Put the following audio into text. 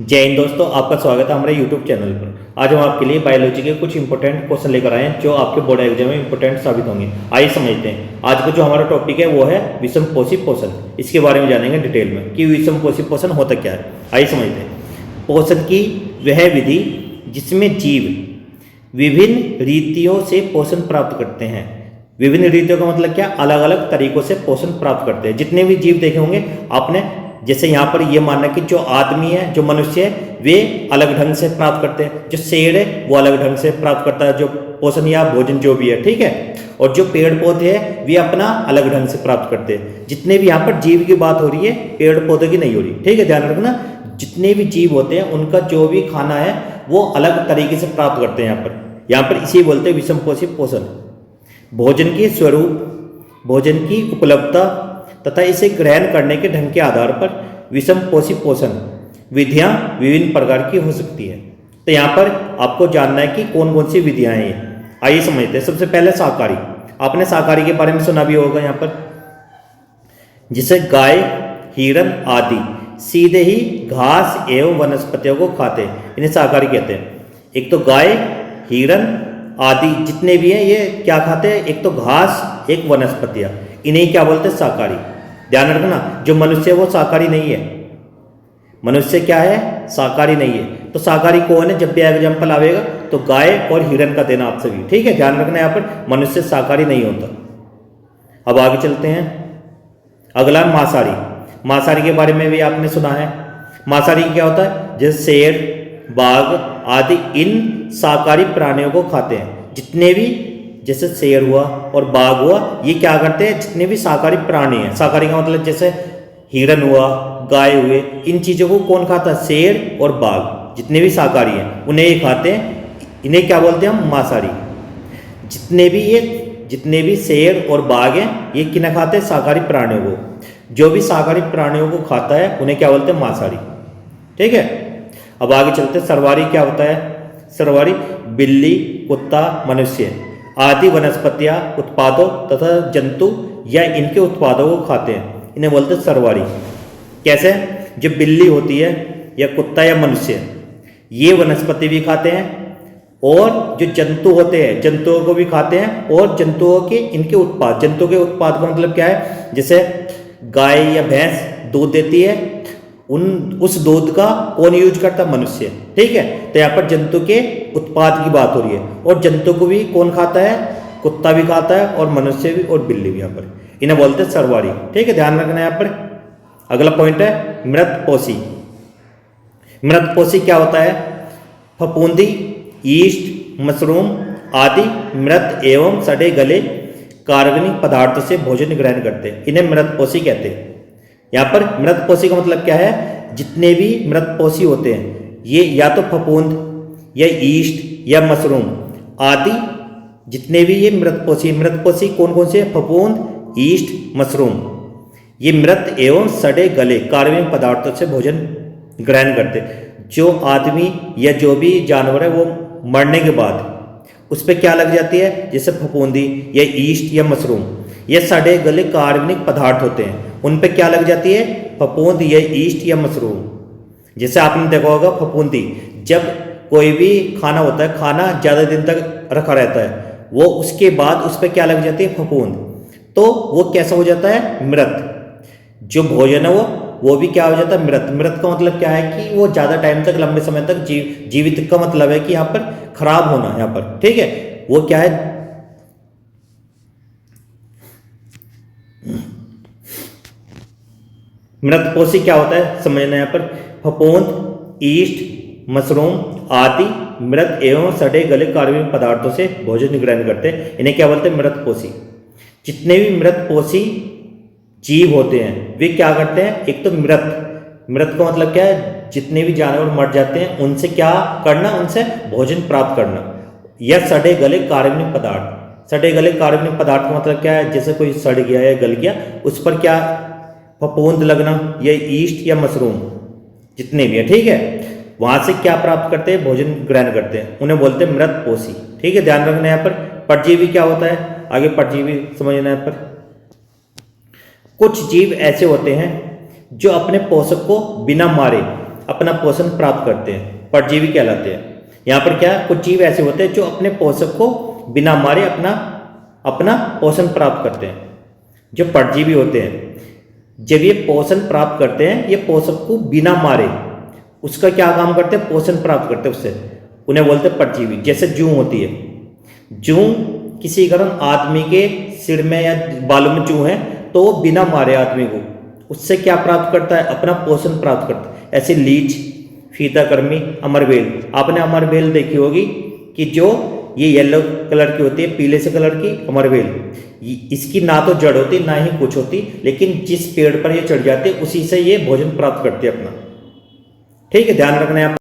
जय हिंद दोस्तों, आपका स्वागत है हमारे YouTube चैनल पर। आज हम आपके लिए बायोलॉजी के कुछ इंपॉर्टेंट क्वेश्चन लेकर आए हैं जो आपके बोर्ड एग्जाम में इंपॉर्टेंट साबित होंगे। आइए समझते हैं। आज का जो हमारा टॉपिक है वो है विषमपोषी पोषण। इसके बारे में जानेंगे डिटेल में कि विषमपोषी पोषण होता क्या है। आइए समझते हैं। पोषण की वह विधि जिसमें जीव विभिन्न रीतियों से पोषण प्राप्त करते हैं। विभिन्न रीतियों का मतलब क्या, अलग अलग तरीकों से पोषण प्राप्त करते हैं। जितने भी जीव देखे होंगे आपने, जैसे यहाँ पर ये मानना कि जो आदमी है, जो मनुष्य है, वे अलग ढंग से प्राप्त करते हैं। जो शेर है वो अलग ढंग से प्राप्त करता है जो पोषण या भोजन जो भी है, ठीक है। और जो पेड़ पौधे हैं वे अपना अलग ढंग से प्राप्त करते हैं। जितने भी यहाँ पर जीव की बात हो रही है, पेड़ पौधे की नहीं हो रही, ठीक है, ध्यान रखना। जितने भी जीव होते हैं उनका जो भी खाना है वो अलग तरीके से प्राप्त करते हैं। यहाँ पर इसी बोलते हैं विषमपोषी पोषण। भोजन के स्वरूप, भोजन की उपलब्धता तथा इसे ग्रहण करने के ढंग के आधार पर विषमपोषी पोषण विधियां विभिन्न प्रकार की हो सकती है। तो यहाँ पर आपको जानना है कि कौन कौन सी विधियां हैं ये। आइए समझते हैं। सबसे पहले शाकाहारी। आपने शाकाहारी के बारे में सुना भी होगा यहाँ पर, जिसे गाय, हिरण आदि सीधे ही घास एवं वनस्पतियों को खाते हैं, इन्हें शाकाहारी कहते हैं। एक तो गाय, हिरण आदि जितने भी हैं ये क्या खाते हैं, एक तो घास, एक वनस्पतियां, इन्हें क्या बोलते हैं, शाकाहारी। ध्यान रखना, जो मनुष्य है वो शाकाहारी नहीं है। मनुष्य क्या है, शाकाहारी नहीं है। तो शाकाहारी कौन है, जब भी एग्जाम्पल आवेगा तो गाय और हिरण का देना आप सभी, ठीक है। ध्यान रखना, यहाँ पर मनुष्य शाकाहारी नहीं होता। अब आगे चलते हैं। अगला मांसाहारी। मांसाहारी के बारे में भी आपने सुना है। मांसाहारी क्या होता है, जैसे शेर, बाघ आदि इन शाकाहारी प्राणियों को खाते हैं। जितने भी, जैसे शेर हुआ और बाघ हुआ, ये क्या करते हैं, जितने भी शाकाहारी प्राणी हैं। शाकाहारी का मतलब जैसे हिरण हुआ, गाय हुए, इन चीज़ों को कौन खाता है, शेर और बाघ, जितने भी शाकाहारी हैं उन्हें ये खाते हैं। इन्हें क्या बोलते हैं हम, मांसाहारी। जितने भी शेर और बाघ हैं ये किन्हें खाते हैं, शाकाहारी प्राणियों को। जो भी शाकाहारी प्राणियों को खाता है उन्हें क्या बोलते हैं, मांसाहारी, ठीक है। अब आगे चलते हैं। सर्वाहारी क्या होता है। सर्वाहारी बिल्ली, कुत्ता, मनुष्य आदि वनस्पतियां, उत्पादों तथा जंतु या इनके उत्पादों को खाते हैं, इन्हें बोलते हैं सर्वाहारी। कैसे, जो बिल्ली होती है या कुत्ता या मनुष्य, ये वनस्पति भी खाते हैं, और जो जंतु होते हैं जंतुओं को भी खाते हैं, और जंतुओं के इनके उत्पाद, जंतु के उत्पाद का मतलब क्या है, जैसे गाय या भैंस दूध देती है, उस दूध का कौन यूज करता है, मनुष्य, ठीक है। तो यहाँ पर जंतु के उत्पाद की बात हो रही है, और जंतु को भी कौन खाता है, कुत्ता भी खाता है, और मनुष्य भी, और बिल्ली भी। यहाँ पर इन्हें बोलते हैं सर्वाहारी, ठीक है, ध्यान रखना। यहाँ पर अगला पॉइंट है मृतपोषी। मृतपोषी क्या होता है, फफूंदी, ईस्ट, मशरूम आदि मृत एवं सड़े गले कार्बनिक पदार्थों से भोजन ग्रहण करते हैं, इन्हें मृतपोषी कहते हैं। यहाँ पर मृतपोषी का मतलब क्या है, जितने भी मृतपोषी होते हैं ये या तो फफूंद या ईस्ट या मशरूम आदि, जितने भी ये मृतपोषी कौन कौन से, फफूंद, ईस्ट, मशरूम, ये मृत एवं सड़े गले कार्बनिक पदार्थों से भोजन ग्रहण करते। जो आदमी या जो भी जानवर है वो मरने के बाद उस पर क्या लग जाती है, जैसे फफूंदी या ईस्ट या मशरूम, ये सड़े गले कार्बनिक पदार्थ होते हैं, उन पे क्या लग जाती है, फफूंद या ईस्ट या मशरूम। जैसे आपने देखा होगा फफूंदी, जब कोई भी खाना होता है, खाना ज़्यादा दिन तक रखा रहता है, वो उसके बाद उस पर क्या लग जाती है, फफूंद, तो वो कैसा हो जाता है, मृत। जो भोजन है वो भी क्या हो जाता है, मृत। मृत का मतलब क्या है कि वो ज़्यादा टाइम तक, लंबे समय तक जीवित का मतलब है कि यहाँ पर खराब होना, यहाँ पर, ठीक है, वो क्या है, मृतपोषी क्या होता है समझना। यहाँ पर फफूंद, ईस्ट, मशरूम आदि मृत एवं सड़े गले कार्बनिक पदार्थों से भोजन ग्रहण करते हैं, इन्हें क्या बोलते हैं, मृतपोषी। जितने भी मृतपोषी जीव होते हैं वे क्या करते हैं, एक तो मृत का मतलब क्या है, जितने भी जानवर मर जाते हैं उनसे क्या करना, उनसे भोजन प्राप्त करना। या सड़े गले कार्बनिक पदार्थ। सड़े गले कार्बनिक पदार्थ का मतलब क्या है, जैसे कोई सड़ गया या गल गया, उस पर क्या फफूंद लगना, या ईस्ट या मशरूम जितने भी है, ठीक है, वहां से क्या प्राप्त करते हैं, भोजन ग्रहण करते हैं, उन्हें बोलते हैं मृतपोषी, ठीक है, ध्यान रखना। यहाँ पर परजीवी क्या होता है, आगे परजीवी समझना। यहाँ पर कुछ जीव ऐसे होते हैं जो अपने पोषक को बिना मारे अपना पोषण प्राप्त करते हैं, परजीवी कहलाते हैं। यहाँ पर क्या कुछ जीव ऐसे होते हैं जो अपने पोषक को बिना मारे अपना अपना पोषण प्राप्त करते हैं। जो परजीवी होते हैं, जब ये पोषण प्राप्त करते हैं, ये पोषक को बिना मारे उसका क्या काम करते हैं, पोषण प्राप्त करते हैं उससे, उन्हें बोलते हैं परजीवी। जैसे जूं होती है, जूं किसी कारण आदमी के सिर में या बालों में जूं है तो वो बिना मारे आदमी को उससे क्या प्राप्त करता है, अपना पोषण प्राप्त करता है। ऐसे लीच, फीताकर्मी, अमरबेल, आपने अमरबेल देखी होगी कि जो ये येलो कलर की होती है, पीले से कलर की अमरबेल, इसकी ना तो जड़ होती ना ही कुछ होती, लेकिन जिस पेड़ पर ये चढ़ जाते उसी से ये भोजन प्राप्त करते हैं अपना। ठीक है, ध्यान रखना है आप।